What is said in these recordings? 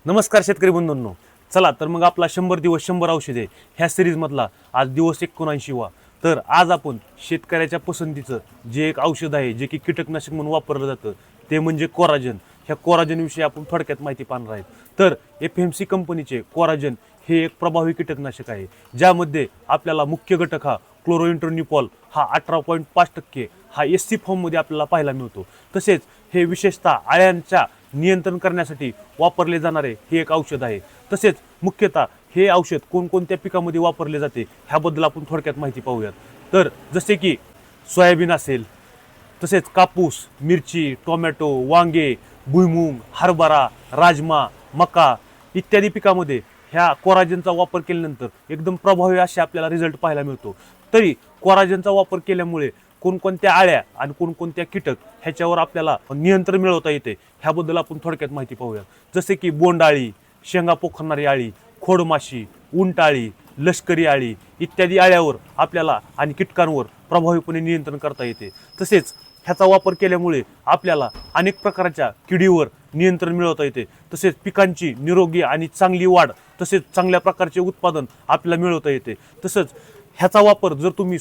नमस्कार शेतकरी बंधूंनो, चला तर मग आपला 100 दिवस 100 औषधे ह्या सिरीजमधला आज दिवस 79वा. तर आज आपण शेतकऱ्याच्या पसंतीचं जे एक औषध आहे जे की कीटकनाशक म्हणून वापरलं जातं ते म्हणजे कोराजन. ह्या कोराजनविषयी आपण थोडक्यात माहिती पाहणार आहेत. तर FMC कंपनीचे कोराजन हे एक प्रभावी कीटकनाशक आहे ज्यामध्ये आपल्याला मुख्य घटक हा क्लोरोइंट्रोनिपॉल हा 18.5% हा SC फॉर्ममध्ये आपल्याला पाहायला मिळतो. तसेच हे विशेषतः आळ्यांच्या नियंत्रण करण्यासाठी वापरले जाणारे हे एक औषध आहे. तसेच मुख्यतः हे औषध कोणकोणत्या पिकामध्ये वापरले जाते ह्याबद्दल आपण थोडक्यात माहिती पाहूयात. तर जसे की सोयाबीन असेल, तसेच कापूस, मिरची, टोमॅटो, वांगे, भुईमूग, हरभरा, राजमा, मका इत्यादी पिकामध्ये ह्या कोराजनचा वापर केल्यानंतर एकदम प्रभावी असे आपल्याला रिझल्ट पाहायला मिळतो. तरी कोराजनचा वापर केल्यामुळे कोणकोणत्या आळ्या आणि कोणकोणत्या कीटक ह्याच्यावर आपल्याला नियंत्रण मिळवता येते ह्याबद्दल आपण थोडक्यात माहिती पाहूया. जसे की बोंडाळी, शेंगा पोखरणारी आळी, खोडमाशी, उंटाळी, लष्करी आळी इत्यादी आळ्यावर आपल्याला आणि कीटकांवर प्रभावीपणे नियंत्रण करता येते. तसेच ह्याचा वापर केल्यामुळे आपल्याला अनेक प्रकारच्या किडीवर नियंत्रण मिळवता येते. तसेच पिकांची निरोगी आणि चांगली वाढ तसेच चांगल्या प्रकारचे उत्पादन आपल्याला मिळवता येते. तसंच ह्याचा वापर जर तुम्ही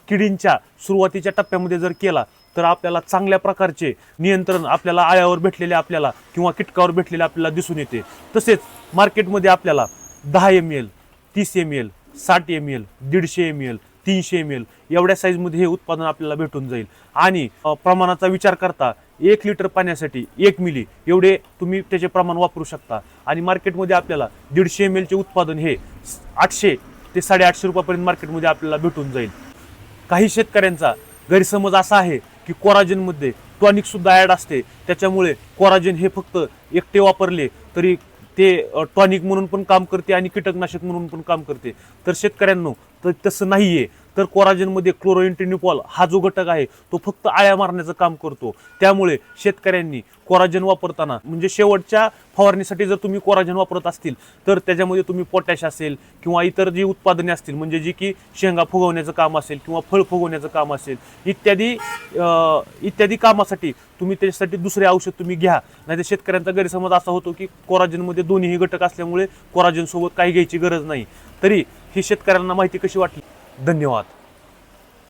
किडींच्या सुरुवातीच्या टप्प्यामध्ये जर केला तर आपल्याला चांगल्या प्रकारचे नियंत्रण आपल्याला आळ्यावर भेटलेले आपल्याला किंवा कीटकावर भेटलेले आपल्याला दिसून येते. तसेच मार्केटमध्ये आपल्याला 10 ml, 30 ml, 60 ml, 150 ml, 300 ml एवढ्या साईजमध्ये हे उत्पादन आपल्याला भेटून जाईल. आणि प्रमाणाचा विचार करता 1 लिटर पाण्यासाठी 1 मिली एवढे तुम्ही त्याचे प्रमाण वापरू शकता. आणि मार्केटमध्ये आपल्याला 150 ml चे उत्पादन हे 800 ते 850 रुपयापर्यंत मार्केटमध्ये आपल्याला भेटून जाईल. काही शेतकऱ्यांचा गैरसमज असा आहे की कोराजनमध्ये टॉनिक सुद्धा ॲड असते, त्याच्यामुळे कोराजन हे फक्त एकटे वापरले तरी ते टॉनिक म्हणून पण काम करते आणि कीटकनाशक म्हणून पण काम करते. तर शेतकऱ्यांनो तर तसं नाही आहे. तर कोराजनमध्ये क्लोरोइंट्रोनिपॉल हा जो घटक आहे तो फक्त आळ्या मारण्याचं काम करतो. त्यामुळे शेतकऱ्यांनी कोराजन वापरताना म्हणजे शेवटच्या फवारणीसाठी जर तुम्ही कोराजन वापरत असतील तर त्याच्यामध्ये तुम्ही पोटॅश असेल किंवा इतर जी उत्पादने असतील म्हणजे जी की शेंगा फुगवण्याचं काम असेल किंवा फळ फुगवण्याचं काम असेल इत्यादी कामासाठी तुम्ही त्याच्यासाठी दुसरे औषध तुम्ही घ्या. नाहीतर शेतकऱ्यांचा गैरसमज असा होतो की कोराजनमध्ये दोन्हीही घटक असल्यामुळे कोराजन सोबत काही घ्यायची गरज नाही. तरी ही शेतकऱ्यांना माहिती कशी वाटली? धन्यवाद.